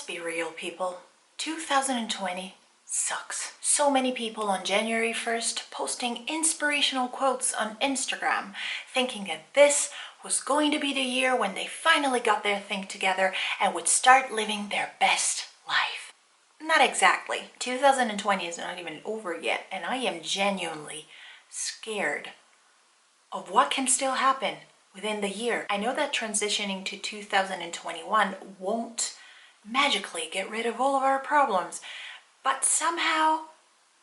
Let's be real, people. 2020 sucks. So many people on January 1st posting inspirational quotes on Instagram, thinking that this was going to be the year when they finally got their thing together and would start living their best life. Not exactly. 2020 is not even over yet, and I am genuinely scared of what can still happen within the year. I know that transitioning to 2021 won't magically get rid of all of our problems, but somehow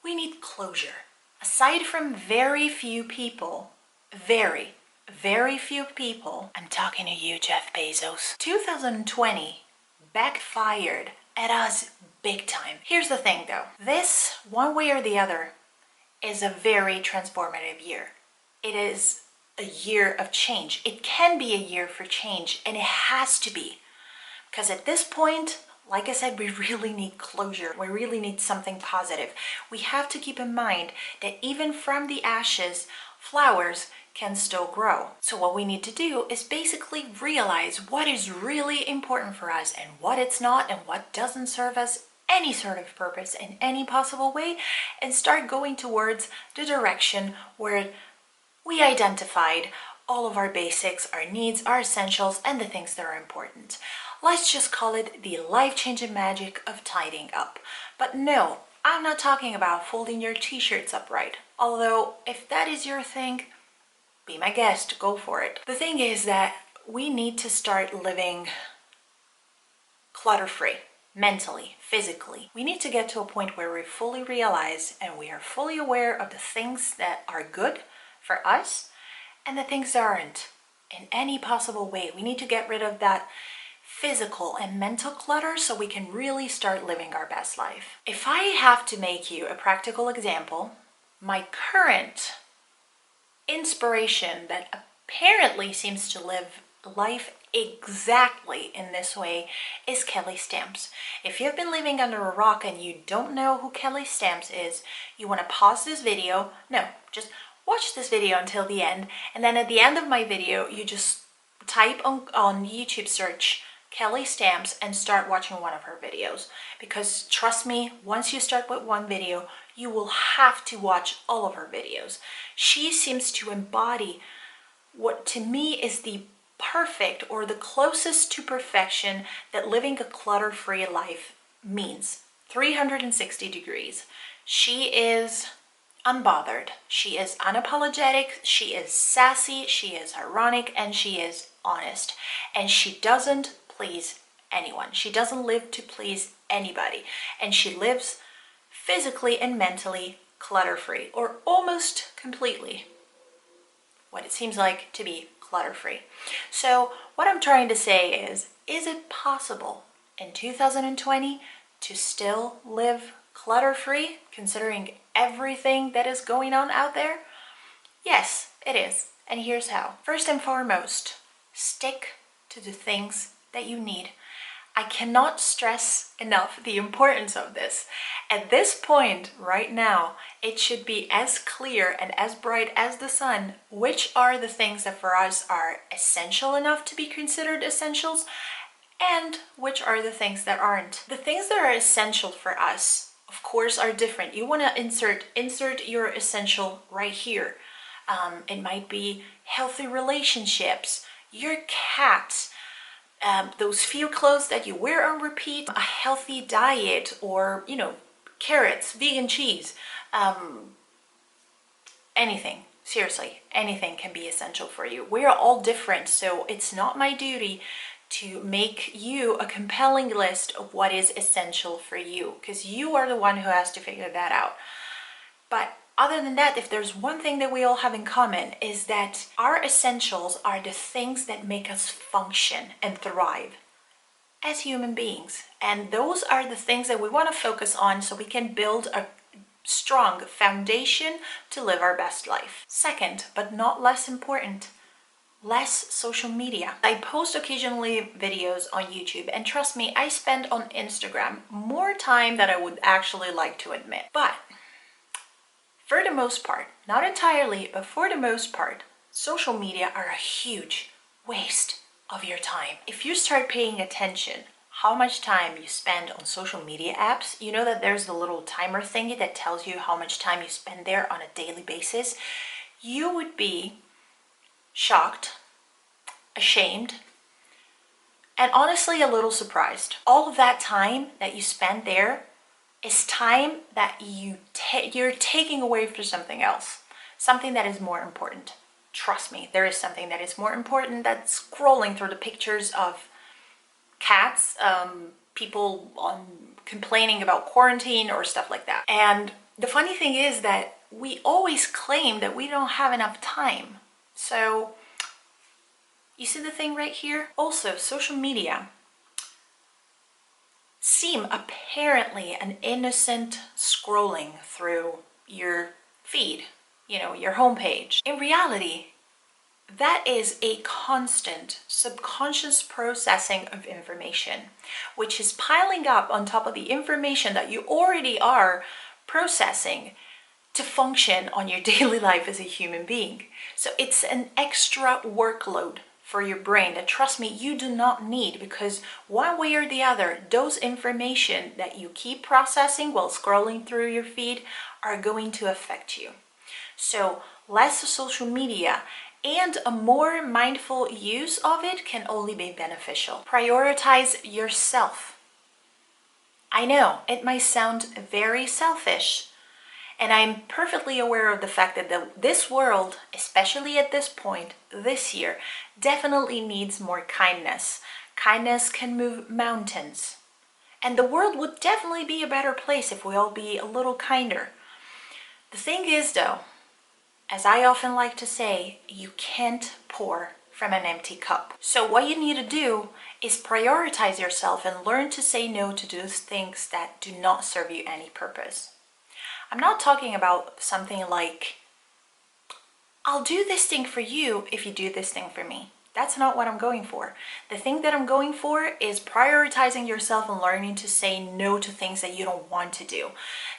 we need closure. Aside from very few people, very few people, I'm talking to you, Jeff Bezos, 2020 backfired at us big time. Here's the thing though, this, one way or the other, is a very transformative year. It is a year of change. It can be a year for change, and it has to be. Because at this point, like I said, we really need closure. We really need something positive. We have to keep in mind that even from the ashes, flowers can still grow. So what we need to do is basically realize what is really important for us and what it's not, and what doesn't serve us any sort of purpose in any possible way, and start going towards the direction where we identified all of our basics, our needs, our essentials, and the things that are important. Let's just call it the life-changing magic of tidying up. But no, I'm not talking about folding your t-shirts upright. Although, if that is your thing, be my guest, go for it. The thing is that we need to start living clutter-free, mentally, physically. We need to get to a point where we fully realize and we are fully aware of the things that are good for us and the things that aren't in any possible way. We need to get rid of that physical and mental clutter so we can really start living our best life. If I have to make you a practical example, my current inspiration that apparently seems to live life exactly in this way is Kelly Stamps. If you've been living under a rock and you don't know who Kelly Stamps is, you want to pause this video. No, just watch this video until the end, and then at the end of my video you just type on YouTube search Kelly Stamps and start watching one of her videos, because trust me, once you start with one video you will have to watch all of her videos. She seems to embody what to me is the perfect, or the closest to perfection, that living a clutter-free life means. 360 degrees. She is unbothered, she is unapologetic, she is sassy, she is ironic, and she is honest. And she doesn't please anyone. She doesn't live to please anybody. And she lives physically and mentally clutter-free, or almost completely what it seems like to be clutter-free. So what I'm trying to say is it possible in 2020 to still live clutter-free, considering everything that is going on out there? Yes, it is. And here's how. First and foremost, stick to the things that you need. I cannot stress enough the importance of this. At this point, right now, it should be as clear and as bright as the sun which are the things that for us are essential enough to be considered essentials, and which are the things that aren't. The things that are essential for us, of course, are different. You want to insert your essential right here. It might be healthy relationships, your cat, those few clothes that you wear on repeat, a healthy diet, or, you know, carrots, vegan cheese, anything. Seriously, anything can be essential for you. We're all different, so it's not my duty to make you a compelling list of what is essential for you, because you are the one who has to figure that out. But other than that, if there's one thing that we all have in common, is that our essentials are the things that make us function and thrive as human beings. And those are the things that we want to focus on so we can build a strong foundation to live our best life. Second, but not less important, less social media. I post occasionally videos on YouTube, and trust me, I spend on Instagram more time than I would actually like to admit. But for the most part, not entirely, but for the most part, social media are a huge waste of your time. If you start paying attention how much time you spend on social media apps, you know that there's the little timer thingy that tells you how much time you spend there on a daily basis, you would be shocked, ashamed, and honestly a little surprised. All of that time that you spend there is time that you're taking away for something else, something that is more important. Trust me, there is something that is more important than scrolling through the pictures of cats, people complaining about quarantine or stuff like that. And the funny thing is that we always claim that we don't have enough time. So you see the thing right here? Also, social media seem apparently an innocent scrolling through your feed, your homepage. In reality, that is a constant subconscious processing of information, which is piling up on top of the information that you already are processing to function on your daily life as a human being. So it's an extra workload for your brain that, trust me, you do not need, because one way or the other, those information that you keep processing while scrolling through your feed are going to affect you. So less social media and a more mindful use of it can only be beneficial. Prioritize yourself. I know it might sound very selfish, and I'm perfectly aware of the fact that this world, especially at this point, this year, definitely needs more kindness. Kindness can move mountains. And the world would definitely be a better place if we all be a little kinder. The thing is though, as I often like to say, you can't pour from an empty cup. So what you need to do is prioritize yourself and learn to say no to those things that do not serve you any purpose. I'm not talking about something like, I'll do this thing for you if you do this thing for me. That's not what I'm going for. The thing that I'm going for is prioritizing yourself and learning to say no to things that you don't want to do.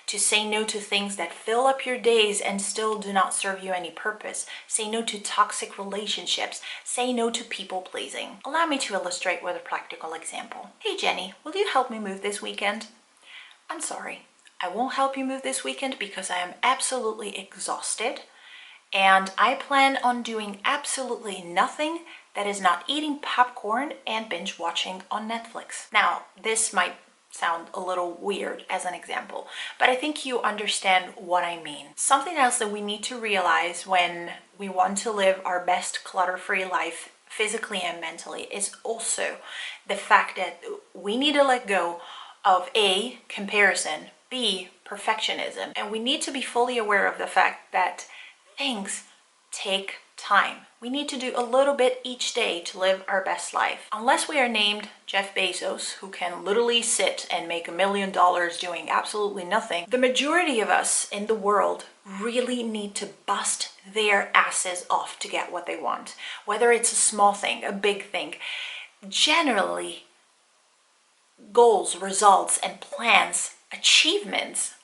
To say no to things that fill up your days and still do not serve you any purpose. Say no to toxic relationships. Say no to people pleasing. Allow me to illustrate with a practical example. Hey Jenny, will you help me move this weekend? I'm sorry, I won't help you move this weekend because I am absolutely exhausted and I plan on doing absolutely nothing that is not eating popcorn and binge watching on Netflix. Now, this might sound a little weird as an example, but I think you understand what I mean. Something else that we need to realize when we want to live our best clutter-free life physically and mentally is also the fact that we need to let go of A, comparison, B, perfectionism, and we need to be fully aware of the fact that things take time. We need to do a little bit each day to live our best life. Unless we are named Jeff Bezos, who can literally sit and make $1 million doing absolutely nothing, the majority of us in the world really need to bust their asses off to get what they want. Whether it's a small thing, a big thing. Generally, goals, results, and plans, achievements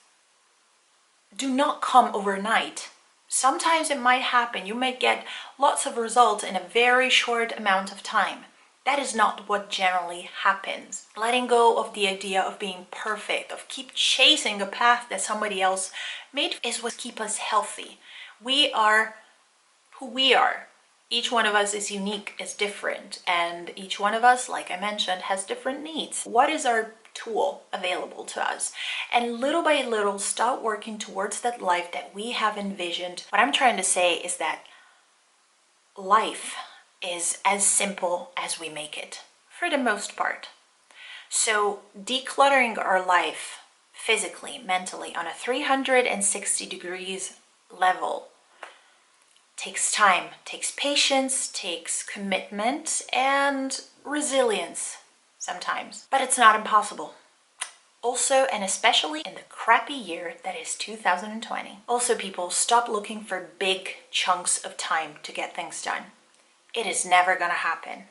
do not come overnight. Sometimes it might happen. You might get lots of results in a very short amount of time. That is not what generally happens. Letting go of the idea of being perfect, of keep chasing a path that somebody else made, is what keeps us healthy. We are who we are. Each one of us is unique, is different, and each one of us, like I mentioned, has different needs. What is our tool available to us? And little by little, start working towards that life that we have envisioned. What I'm trying to say is that life is as simple as we make it, for the most part. So decluttering our life physically, mentally, on a 360 degrees level takes time, takes patience, takes commitment, and resilience sometimes. But it's not impossible. Also, and especially in the crappy year that is 2020. Also, people, stop looking for big chunks of time to get things done. It is never gonna happen.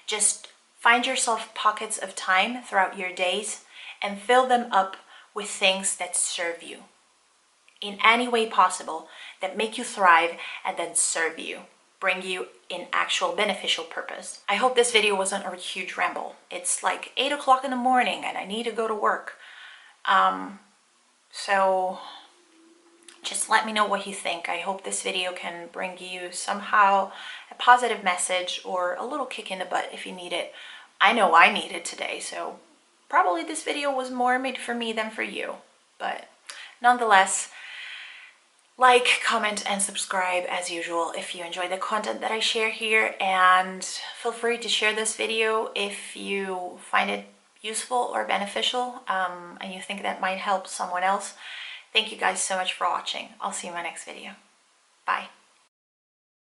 Just find yourself pockets of time throughout your days and fill them up with things that serve you in any way possible, that make you thrive and then serve you. bring you an actual beneficial purpose. I hope this video wasn't a huge ramble. It's like 8 o'clock in the morning and I need to go to work. So just let me know what you think. I hope this video can bring you somehow a positive message or a little kick in the butt if you need it. I know I need it today, so probably this video was more made for me than for you. But nonetheless, like, comment, and subscribe as usual if you enjoy the content that I share here, and feel free to share this video if you find it useful or beneficial and you think that might help someone else. Thank you guys so much for watching. I'll see you in my next video. Bye.